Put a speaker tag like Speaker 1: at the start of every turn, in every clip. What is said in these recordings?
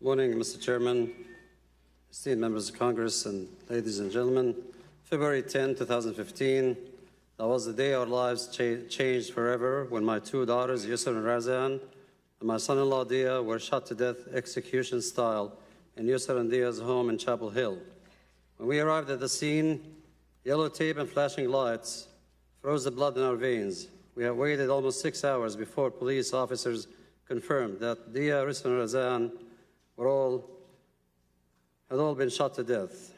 Speaker 1: Morning, Mr. Chairman, esteemed members of Congress, and ladies and gentlemen. February 10, 2015, that was the day our lives changed forever when my two daughters, Yusr and Razan, and my son-in-law, Dia, were shot to death execution style in Yusr and Dia's home in Chapel Hill. When we arrived at the scene, yellow tape and flashing lights froze the blood in our veins. We had waited almost 6 hours before police officers confirmed that Dia, Yusr, and Razan had all been shot to death.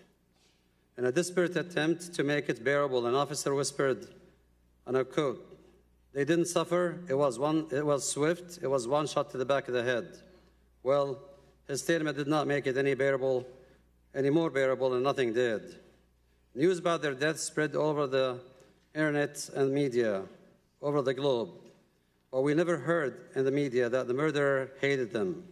Speaker 1: In a desperate attempt to make it bearable, an officer whispered, and I quote, "They didn't suffer, it was swift, it was one shot to the back of the head." Well, his statement did not make it any more bearable, and nothing did. News about their deaths spread all over the internet and media over the globe, but we never heard in the media that the murderer hated them.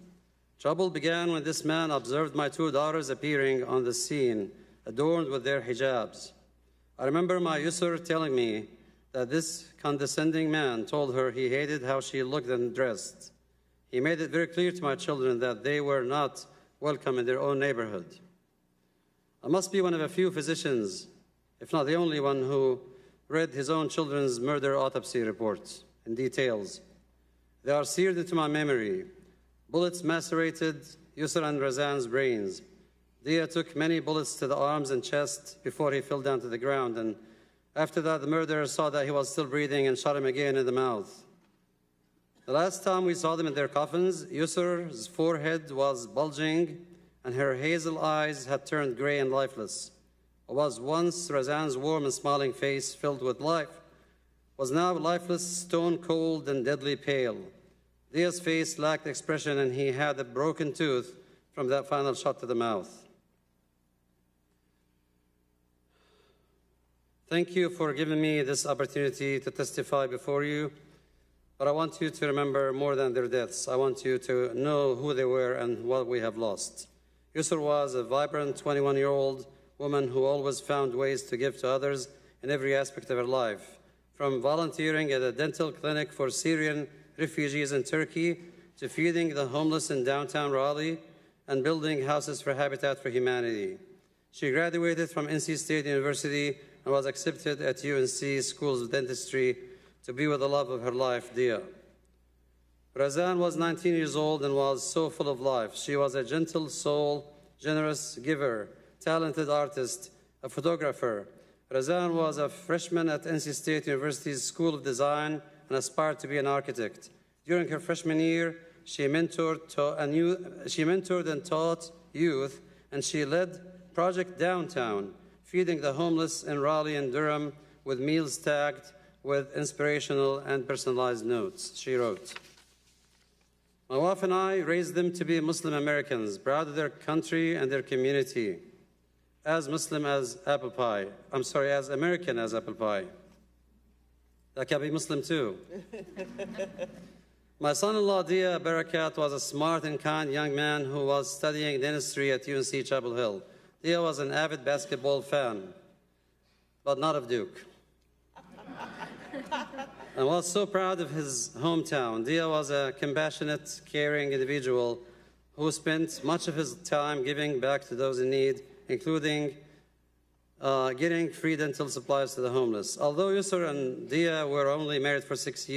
Speaker 1: Trouble began when this man observed my two daughters appearing on the scene, adorned with their hijabs. I remember my Yusr telling me that this condescending man told her he hated how she looked and dressed. He made it very clear to my children that they were not welcome in their own neighborhood. I must be one of a few physicians, if not the only one, who read his own children's murder autopsy reports in details. They are seared into my memory. Bullets macerated Yusr and Razan's brains. Dia took many bullets to the arms and chest before he fell down to the ground, and after that, the murderer saw that he was still breathing and shot him again in the mouth. The last time we saw them in their coffins, Yusr's forehead was bulging and her hazel eyes had turned gray and lifeless. What was once Razan's warm and smiling face filled with life was now lifeless, stone cold and deadly pale. Dia's face lacked expression and he had a broken tooth from that final shot to the mouth. Thank you for giving me this opportunity to testify before you, but I want you to remember more than their deaths. I want you to know who they were and what we have lost. Yusr was a vibrant 21-year-old woman who always found ways to give to others in every aspect of her life, from volunteering at a dental clinic for Syrian refugees in Turkey to feeding the homeless in downtown Raleigh and building houses for Habitat for Humanity. She graduated from NC State University and was accepted at UNC School of Dentistry to be with the love of her life, Dia. Razan was 19 years old and was so full of life. She was a gentle soul, generous giver, talented artist, a photographer. Razan was a freshman at NC State University's School of Design and aspired to be an architect. During her freshman year, she mentored and taught youth, and she led Project Downtown, feeding the homeless in Raleigh and Durham with meals tagged with inspirational and personalized notes. She wrote, "My wife and I raised them to be Muslim Americans, proud of their country and their community, as Muslim as apple pie. As American as apple pie. That can be Muslim too." My son-in-law, Dia Barakat, was a smart and kind young man who was studying dentistry at UNC Chapel Hill. Dia was an avid basketball fan, but not of Duke, and was so proud of his hometown. Dia was a compassionate, caring individual who spent much of his time giving back to those in need, including getting free dental supplies to the homeless. Although Yusr and Dia were only married for 6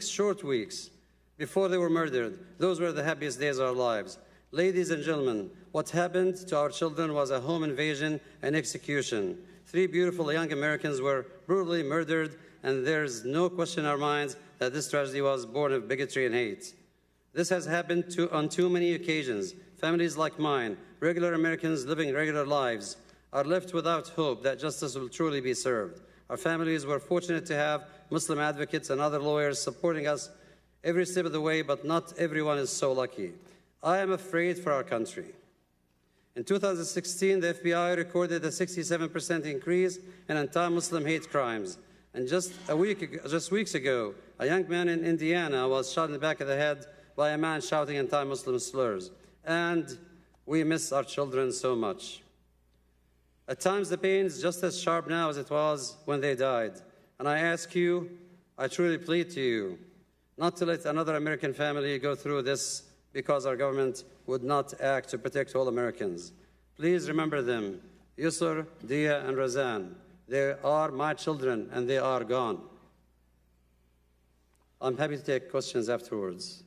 Speaker 1: short weeks before they were murdered, those were the happiest days of our lives. Ladies and gentlemen, what happened to our children was a home invasion and execution. 3 beautiful young Americans were brutally murdered, and there's no question in our minds that this tragedy was born of bigotry and hate. This has happened on too many occasions. Families like mine, regular Americans living regular lives, are left without hope that justice will truly be served. Our families were fortunate to have Muslim advocates and other lawyers supporting us every step of the way, but not everyone is so lucky. I am afraid for our country. In 2016, the FBI recorded a 67% increase in anti-Muslim hate crimes. And just weeks ago, a young man in Indiana was shot in the back of the head by a man shouting anti-Muslim slurs. And we miss our children so much. At times, the pain is just as sharp now as it was when they died. And I ask you, I truly plead to you, not to let another American family go through this because our government would not act to protect all Americans. Please remember them, Yusr, Dia, and Razan. They are my children, and they are gone. I'm happy to take questions afterwards.